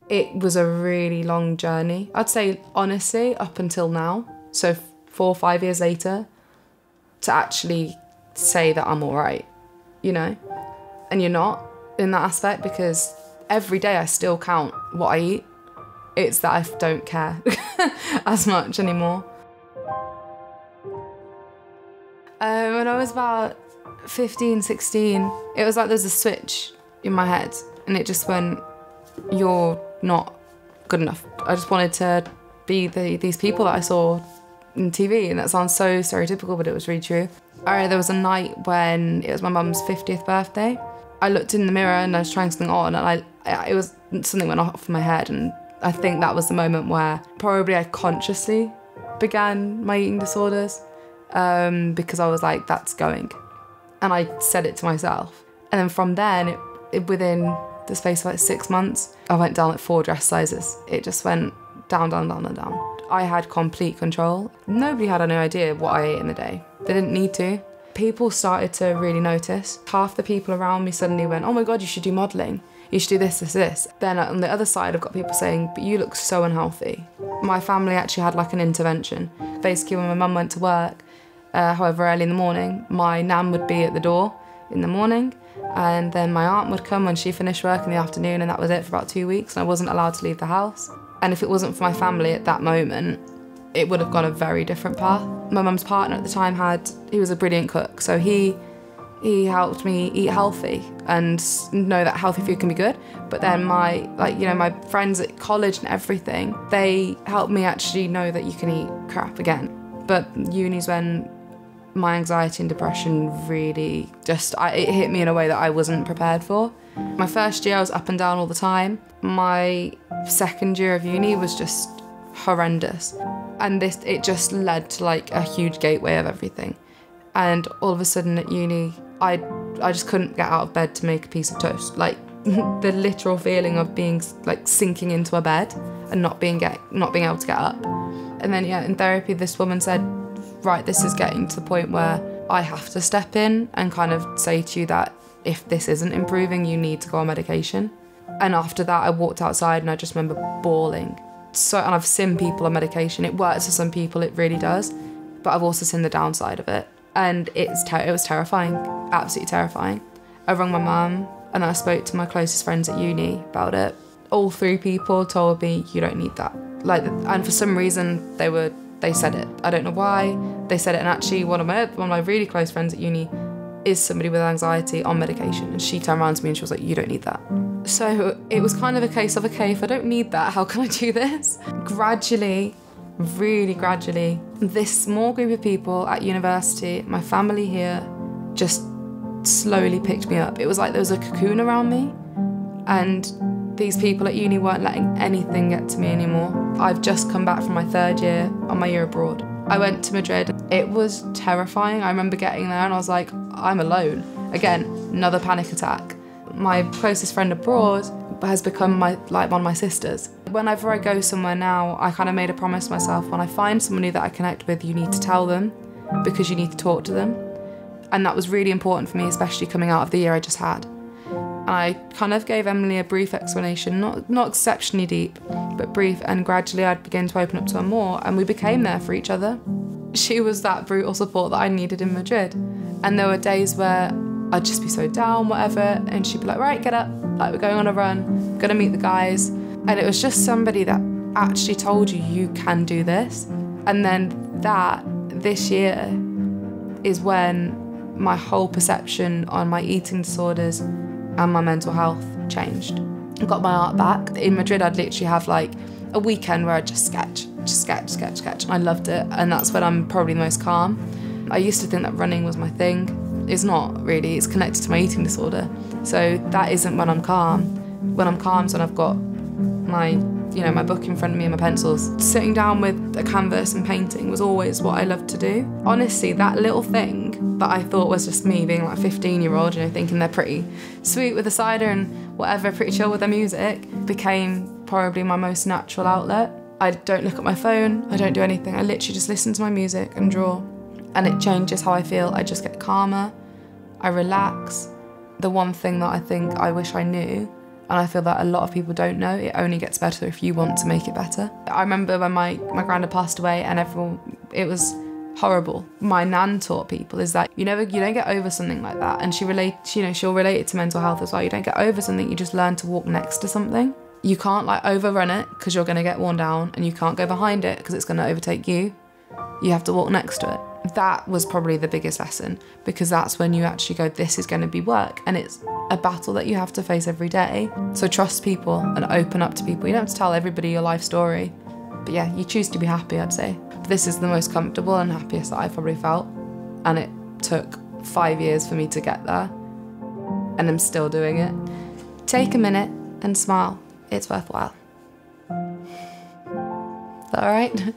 It was a really long journey. I'd say, honestly, up until now, so 4 or 5 years later, to actually say that I'm all right, you know? And you're not in that aspect, because every day I still count what I eat. It's that I don't care as much anymore. When I was about 15, 16, it was like there's a switch in my head and it just went, you're not good enough. I just wanted to be these people that I saw on TV, and that sounds so stereotypical, but it was really true. There was a night when it was my mum's 50th birthday. I looked in the mirror and I was trying something on, and it was something went off in my head, and I think that was the moment where probably I consciously began my eating disorders, because I was like, that's going. And I said it to myself. And then from then, within the space of like 6 months, I went down like 4 dress sizes. It just went down, down, down, and down. I had complete control. Nobody had any idea what I ate in the day. They didn't need to. People started to really notice. Half the people around me suddenly went, oh my God, you should do modelling. You should do this, this, this. Then on the other side, I've got people saying, but you look so unhealthy. My family actually had like an intervention. Basically, when my mum went to work, however early in the morning, my nan would be at the door in the morning, and then my aunt would come when she finished work in the afternoon, and that was it for about 2 weeks, and I wasn't allowed to leave the house. And if it wasn't for my family at that moment, it would have gone a very different path. My mum's partner at the time he was a brilliant cook, so he helped me eat healthy and know that healthy food can be good. But then my friends at college and everything, they helped me actually know that you can eat crap again. But uni's when my anxiety and depression really it hit me in a way that I wasn't prepared for. My first year I was up and down all the time. My second year of uni was just horrendous. And it just led to like a huge gateway of everything. And all of a sudden at uni, I just couldn't get out of bed to make a piece of toast. Like the literal feeling of being like sinking into a bed and not being able to get up. And then in therapy, this woman said, right, this is getting to the point where I have to step in and kind of say to you that if this isn't improving, you need to go on medication. And after that, I walked outside and I just remember bawling. And I've seen people on medication. It works for some people, it really does. But I've also seen the downside of it. And it was terrifying, absolutely terrifying. I rang my mum and I spoke to my closest friends at uni about it. All 3 people told me, you don't need that. And for some reason, they said it. I don't know why they said it. And actually, one of my really close friends at uni is somebody with anxiety on medication. And she turned around to me and she was like, you don't need that. So it was kind of a case of, okay, if I don't need that, how can I do this? Gradually, really gradually, this small group of people at university, my family here, just slowly picked me up. It was like there was a cocoon around me, and these people at uni weren't letting anything get to me anymore. I've just come back from my 3rd year on my year abroad. I went to Madrid. It was terrifying. I remember getting there and I was like, I'm alone. Again, another panic attack. My closest friend abroad has become one of my sisters. Whenever I go somewhere now, I kind of made a promise to myself, when I find somebody that I connect with, you need to tell them, because you need to talk to them. And that was really important for me, especially coming out of the year I just had. And I kind of gave Emily a brief explanation, not exceptionally deep, but brief, and gradually I'd begin to open up to her more, and we became there for each other. She was that brutal support that I needed in Madrid. And there were days where I'd just be so down, whatever, and she'd be like, right, get up, like we're going on a run, gonna meet the guys. And it was just somebody that actually told you can do this. And then this year is when my whole perception on my eating disorders and my mental health changed. I got my art back. In Madrid, I'd literally have like a weekend where I'd just sketch. And I loved it. And that's when I'm probably the most calm. I used to think that running was my thing. It's not really, it's connected to my eating disorder. So that isn't when I'm calm. When I'm calm is when I've got my book in front of me and my pencils. Sitting down with a canvas and painting was always what I loved to do. Honestly, that little thing that I thought was just me being like a 15-year-old, thinking they're pretty sweet with a cider and whatever, pretty chill with their music, became probably my most natural outlet. I don't look at my phone, I don't do anything. I literally just listen to my music and draw. And it changes how I feel. I just get calmer, I relax. The one thing that I think I wish I knew And I feel that a lot of people don't know. It only gets better if you want to make it better. I remember when my granddad passed away and it was horrible. My nan taught people is that you don't get over something like that. And she'll relate it to mental health as well. You don't get over something, you just learn to walk next to something. You can't like overrun it because you're gonna get worn down, and you can't go behind it because it's gonna overtake you. You have to walk next to it. That was probably the biggest lesson, because that's when you actually go, this is going to be work, and it's a battle that you have to face every day. So trust people and open up to people. You don't have to tell everybody your life story, but yeah, you choose to be happy, I'd say. But this is the most comfortable and happiest that I've probably felt, and it took 5 years for me to get there, and I'm still doing it. Take a minute and smile. It's worthwhile. Is that all right?